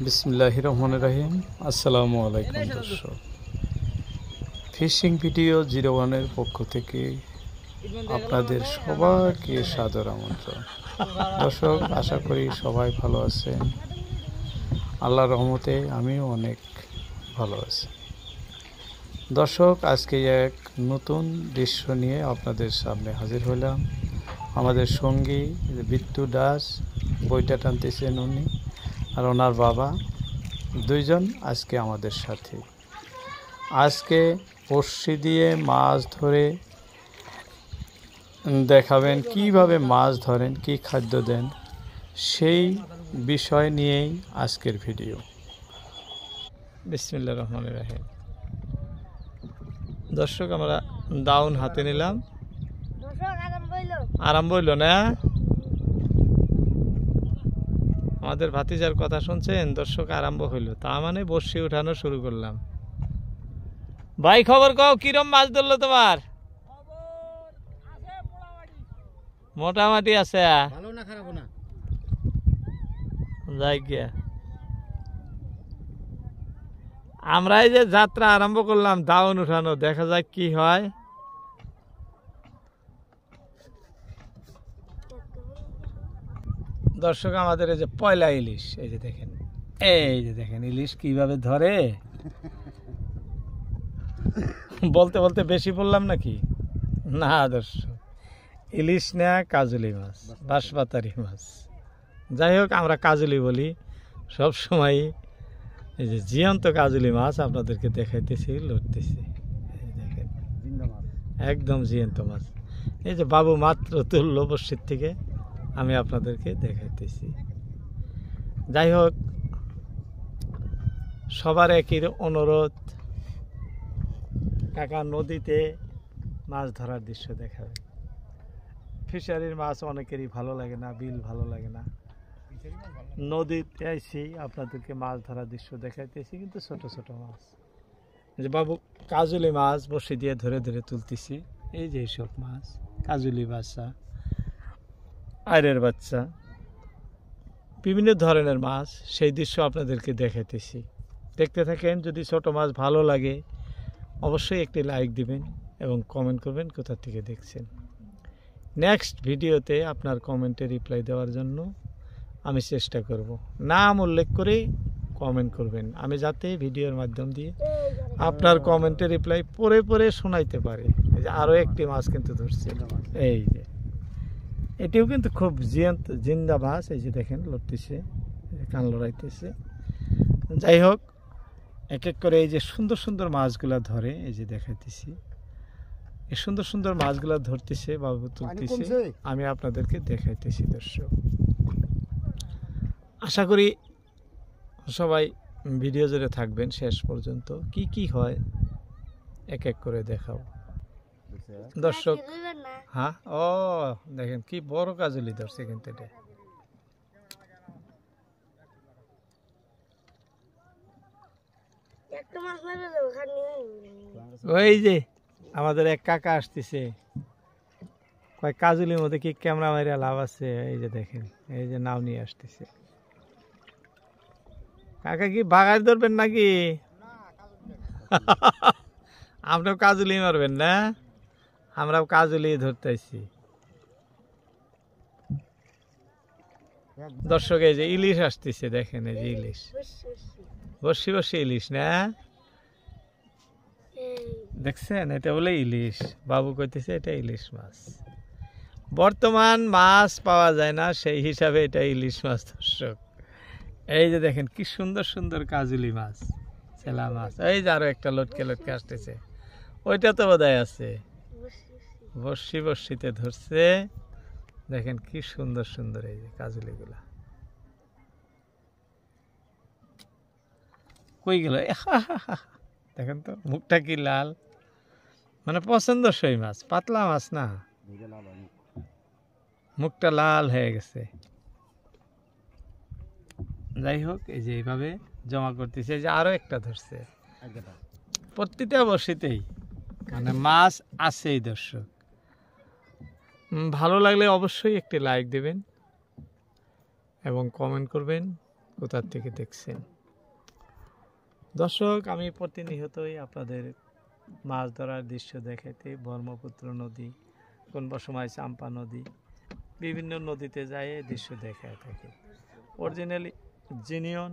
বিসমিল্লাহির রহমানির রহিম। আসসালামু আলাইকুম দর্শক, ফিশিং ভিডিও 01-এর পক্ষ থেকে আপনাদের সবাইকে সাদর আমন্ত্রণ। দর্শক, আশা করি সবাই ভালো আছেন। আল্লাহর রহমতে আমিও অনেক ভালো আছি। দর্শক, আজকে এক নতুন দৃশ্য নিয়ে আপনাদের সামনে হাজির হলাম। আমাদের সঙ্গী বিট্টু দাস বইটা টানতেছেন উনি, আর ওনার বাবা, দুইজন আজকে আমাদের সাথে। আজকে বড়শি দিয়ে মাছ ধরে দেখাবেন, কিভাবে মাছ ধরেন, কি খাদ্য দেন, সেই বিষয় নিয়েই আজকের ভিডিও। বিসমিল্লাহির রহমানির রহিম। দর্শক, আমরা দাউন হাতে নিলাম, আরম্ভ হইল না। আমাদের ভাতিজার কথা শুনছেন দর্শক, আরম্ভ হইল, তা মানে বড়শি উঠানো শুরু করলাম। ভাই, খবর কও, কিরম মাছ ধরলো তোমার? মোটামুটি আছে, ভালো না খারাপ না, যাই গিয়া। আমরা এই যে যাত্রা আরম্ভ করলাম দাউন উঠানো, দেখা যাক কি হয়। দর্শক, আমাদের এই যে পয়লা ইলিশ, এই যে দেখেন ইলিশ কিভাবে ধরে। বলতে বলতে বেশি বললাম নাকি? না দর্শক, ইলিশ না, কাজুলি মাছ, বাঁশপাতারি মাছ। যাই হোক, আমরা কাজুলি বলি সব সময়। এই যে জিয়ন্ত কাজুলি মাছ আপনাদেরকে দেখাইতেছি, লড়তেছি, দেখেন একদম জিয়ন্ত মাছ। এই যে বাবু মাত্র তুললো বড়শির থেকে, আমি আপনাদেরকে দেখাইতেছি। যাই হোক, সবার একই অনুরোধ, কাকা নদীতে মাছ ধরার দৃশ্য দেখাবে। ফিশারির মাছ অনেকেরই ভালো লাগে না, বিল ভালো লাগে না। নদীতে আইসি আপনাদেরকে মাছ ধরার দৃশ্য দেখাইতেছি, কিন্তু ছোট ছোট মাছ। যে বাবু কাজুলি মাছ বড়শি দিয়ে ধরে ধরে তুলতেছি। এই যে এইসব মাছ, কাজুলি বাচ্চা, আইরের বাচ্চা, বিভিন্ন ধরনের মাছ, সেই দৃশ্য আপনাদেরকে দেখাইতেছি। দেখতে থাকেন। যদি ছোট মাছ ভালো লাগে অবশ্যই একটি লাইক দিবেন এবং কমেন্ট করবেন কোথা থেকে দেখছেন। নেক্সট ভিডিওতে আপনার কমেন্টে রিপ্লাই দেওয়ার জন্য আমি চেষ্টা করব। নাম উল্লেখ করে কমেন্ট করবেন, আমি যাতে ভিডিওর মাধ্যম দিয়ে আপনার কমেন্টে রিপ্লাই পরে পরে শোনাইতে পারি। এই যে আরও একটি মাছ কিন্তু ধরছে, এই যে এটিও কিন্তু খুব জিন্দা মাছ। এই যে দেখেন লড়তেছে, কান লড়াইতেছে। যাই হোক, এক এক করে এই যে সুন্দর সুন্দর মাছগুলা ধরে, এই যে দেখাইতেছি, এই সুন্দর সুন্দর মাছগুলা ধরতেছে, বাবু তুলতেছে, আমি আপনাদেরকে দেখাইতেছি। দর্শক, আশা করি সবাই ভিডিও জুড়ে থাকবেন শেষ পর্যন্ত। কি কি হয় এক এক করে দেখাও দর্শক। হ্যাঁ, ও দেখেন কি বড় কাজুলি ধরছে কিন্তু এটা। ওই যে আমাদের এক কাকা আসতেছে, কয় কাজুলির মধ্যে কি ক্যামেরা মারিয়া লাভ আছে? এই যে দেখেন, এই যে নাও নিয়ে আসতেছে। কাকা কি বাগার ধরবেন নাকি? আমরাও কাজুলি মারবেন না? আমরাও কাজুলি ধরতেছি। দর্শক, এই যে ইলিশ আসতেছে, দেখেন এই যে ইলিশ, বসি বসি ইলিশ না, দেখছেন? এটা বলে ইলিশ। বাবু কইতেছে এটা ইলিশ মাছ। বর্তমান মাছ পাওয়া যায় না, সেই হিসাবে এটা ইলিশ মাছ। দর্শক, এই যে দেখেন কি সুন্দর সুন্দর কাজুলি মাছ, চেলা মাছ। এই যে আরো একটা লটকে লটকে আসতেছে, ওইটা তো বোধহয় আছে, বর্ষি বর্ষিতে ধরছে। দেখেন কি সুন্দর সুন্দর এই যে কাজুলি গুলা। কই গেল? দেখেন তো মুখটা কি লাল, মানে পছন্দসই মাছ, পাতলা মাছ না, মুখটা লাল হয়ে গেছে। যাই হোক, এই যে এইভাবে জমা করতেছে। এই যে আরো একটা ধরছে, প্রতিটা বর্ষিতেই মানে মাছ আছেই। দর্শক, ভালো লাগলে অবশ্যই একটি লাইক দেবেন এবং কমেন্ট করবেন। কোথার থেকে দেখছেন। দর্শক, আমি প্রতিনিয়তই আপনাদের মাছ ধরার দৃশ্য দেখাইতে ব্রহ্মপুত্র নদী, কোন সময় চাম্পা নদী, বিভিন্ন নদীতে যায় এই দৃশ্য দেখায় থাকি। অরিজিনালি জিনিয়ন,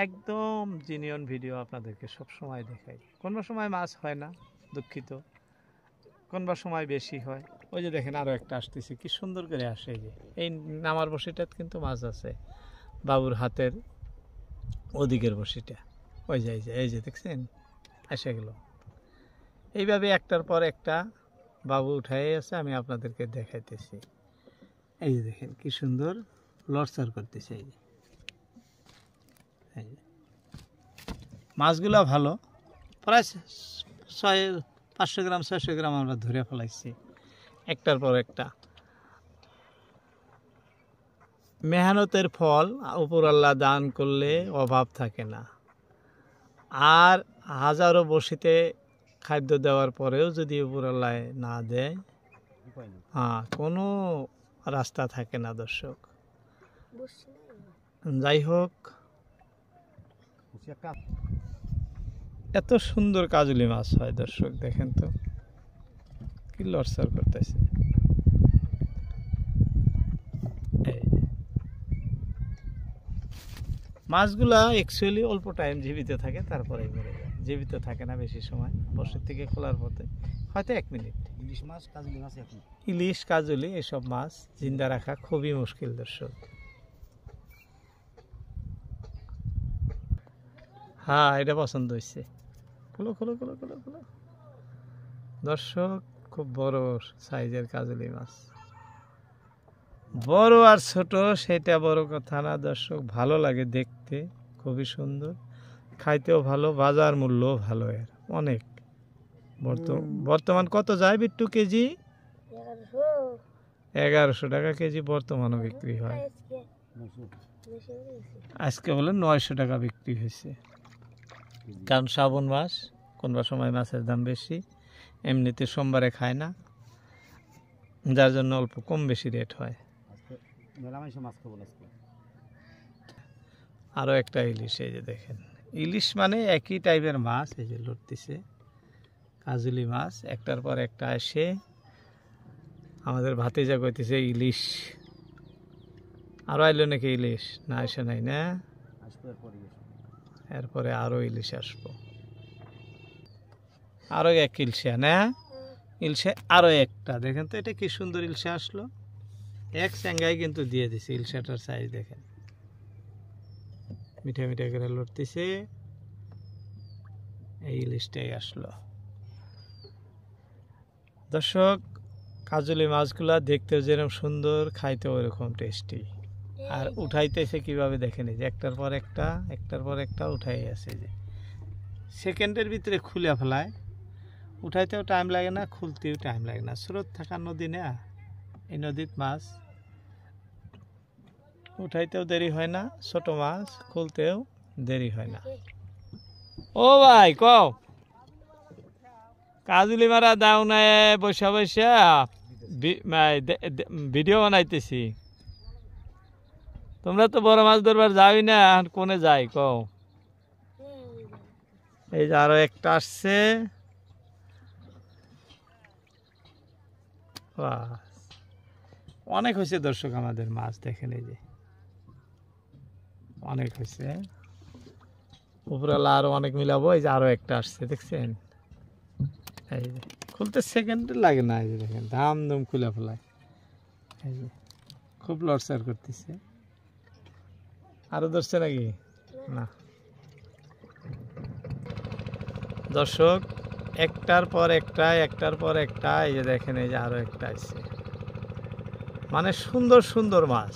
একদম জিনিয়ন ভিডিও আপনাদেরকে সব সময় দেখাই। কোন সময় মাছ হয় না, দুঃখিত, কোন সময় বেশি হয়। ওই যে দেখেন আরও একটা আসতেছে, কি সুন্দর করে আসে। এই নামার বসিটাত কিন্তু মাছ আছে, বাবুর হাতের ওদিকের বসিটা, ওই যে এই যে দেখছেন এসে গেল। এইভাবে একটার পর একটা বাবু উঠাই আছে, আমি আপনাদেরকে দেখাইতেছি। এই যে দেখেন কি সুন্দর লড়চড় করতেছে। এই যে মাছগুলা ভালো, প্রায় 500 গ্রাম 600 গ্রাম আমরা ধরে ফেলাইছি একটার পর একটা। মেহনতের ফল উপরআল্লাহ দান করলে অভাব থাকে না। আর হাজারো বসিতে খাদ্য দেওয়ার পরেও যদি উপরআল্লাহ না দেয়, কোনো রাস্তা থাকে না দর্শক। যাই হোক, এত সুন্দর কাজলি মাছ হয় দর্শক, দেখেন তো কি লড়চড় করতেছে। মাছগুলা অ্যাকচুয়ালি অল্প টাইম জীবিত থাকে, তারপরে মরে যায়, জীবিত থাকে না বেশি সময়। বর্ষের থেকে খোলার পথে হয়তো 1 মিনিট। ইলিশ মাছ, কাজলি মাছ, ইলিশ, কাজলি এসব মাছ জিন্দা রাখা খুবই মুশকিল দর্শক। হ্যাঁ, এটা পছন্দ হয়েছে। খোলো খোলো খোলো খোলো খোলো। দর্শক, খুব বড় সাইজের কাজলি মাছ, বড় আর ছোট সেটা বড় কথা না দর্শক, ভালো লাগে দেখতে, খুবই সুন্দর, খাইতেও ভালো, বাজার মূল্যও ভালো এর অনেক। বর্তমান কত যায় বিট্টু কেজি? 1100 টাকা কেজি বর্তমানও বিক্রি হয়। আজকে বলে 900 টাকা বিক্রি হয়েছে, কারণ শ্রাবণ মাস, কোন সময় মাছের দাম বেশি, এমনিতে সোমবারে খায় না, যার জন্য অল্প কম বেশি রেট হয়। আরও একটা ইলিশ, এই যে দেখেন, ইলিশ মানে একই টাইপের মাছ, এই যে লড়তেছে কাজলি মাছ, একটার পর একটা এসে আমাদের ভাতিজা কইতেছে ইলিশ। আরো আইলো নাকি ইলিশ? না আসে নাই না, এরপরে আরো ইলিশ আসবো, আরো এক ইলশা না, ইলশা আরো একটা। দেখেন তো এটা কি সুন্দর ইলশা আসলো, এক স্যাঙ্গাই কিন্তু দিয়ে দিছে। ইলশাটার সাইজ দেখেন, মিঠা মিঠা করে লড়তেছে, এই ইলিশটাই আসলো। দর্শক, কাজলি মাছগুলা দেখতেও যেরকম সুন্দর, খাইতেও ওরকম টেস্টি। আর উঠাইতেছে কিভাবে দেখেন, এই যে একটার পর একটা উঠাই আছে, যে সেকেন্ডের ভিতরে খুলে ফেলায়। উঠাইতেও টাইম লাগে না, খুলতেও টাইম লাগে না, স্রোত থাকা নদী না, এই নদীর মাছ উঠাইতেও দেরি হয় না, ছোট মাছ খুলতেও দেরি হয় না। ও ভাই কও, কাজলি মারা দাও না, বসা বসা ভিডিও বানাইতেছি। তোমরা তো বড় মাছ ধরবার যাই না, কোনে যাই কও? এই যে আরো একটা আসছে, অনেক হয়েছে দর্শক আমাদের মাছ, দেখেন এই যে অনেক হয়েছে। উপরওয়ালা আরো অনেক মিলাবো। এই যে আরো একটা আসছে, দেখছেন, এই যে খুলতে সেকেন্ড লাগে না, এই যে দেখেন দাম দাম খুলে ফেলায়, এই যে খুব লড়চড় করতেছে। আরো ধরছে নাকি না দর্শক, একটার পর একটা, এই যে দেখেন, এই যে আরো একটা আছে, মানে সুন্দর সুন্দর মাছ।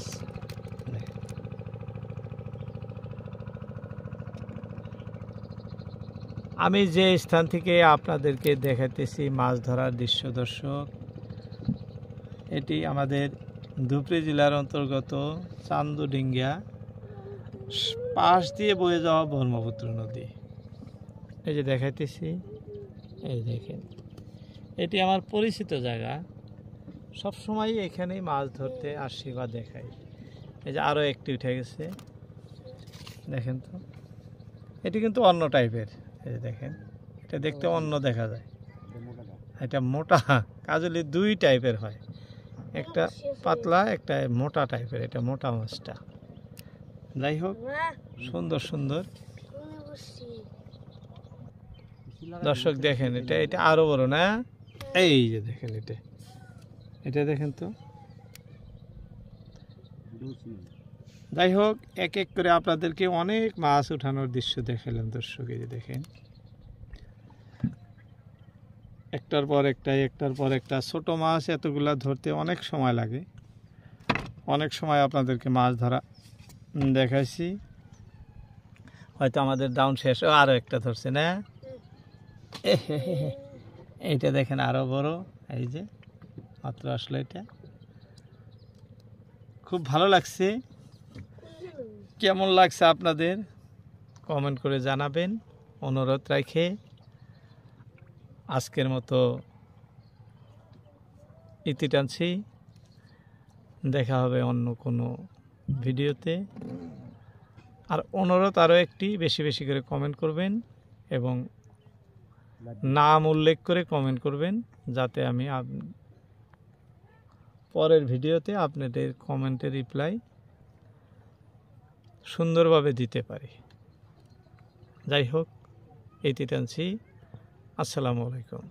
আমি যে স্থান থেকে আপনাদেরকে দেখাতেছি মাছ ধরার দৃশ্য দর্শক, এটি আমাদের ধুবড়ী জেলার অন্তর্গত চান্দুডিঙ্গা পাশ দিয়ে বয়ে যাওয়া ব্রহ্মপুত্র নদী। এই যে দেখাইতেছি, এই দেখেন, এটি আমার পরিচিত জায়গা, সবসময় এখানেই মাছ ধরতে আসি বা দেখাই। এই যে আরও একটি উঠে গেছে, দেখেন তো, এটি কিন্তু অন্য টাইপের। এই যে দেখেন, এটা দেখতে অন্য দেখা যায়। এটা মোটা কাজলি দুই টাইপের হয়, একটা পাতলা একটা মোটা টাইপের। এটা মোটা মাছটা। যাই হোক, সুন্দর সুন্দর দর্শক দেখেন, এটা এটা আরো বড় না? এই যে দেখেন, এটা এটা দেখেন তো। যাই হোক, এক এক করে আপনাদেরকে অনেক মাছ উঠানোর দৃশ্য দেখালাম দর্শক। এই যে দেখেন, একটার পর একটা ছোট মাছ এতগুলা ধরতে অনেক সময় লাগে। অনেক সময় আপনাদেরকে মাছ ধরা দেখাইছি। হয়তো আমাদের ডাউন শেষ, আরো একটা ধরছে না? এইটা দেখেন আরো বড়। এই যে মাত্র আসলে, এটা খুব ভালো লাগছে। কেমন লাগছে আপনাদের কমেন্ট করে জানাবেন। অনুরোধ রাখে আজকের মতো ইতি টানছি। দেখা হবে অন্য কোনো ভিডিওতে। আর অনুরোধ আরও একটি, বেশি বেশি করে কমেন্ট করবেন এবং নাম উল্লেখ করে কমেন্ট করবেন, যাতে আমি পরের ভিডিওতে আপনাদের কমেন্টের রিপ্লাই সুন্দরভাবে দিতে পারি। যাই হোক, ইতি টানছি। আসসালামু আলাইকুম।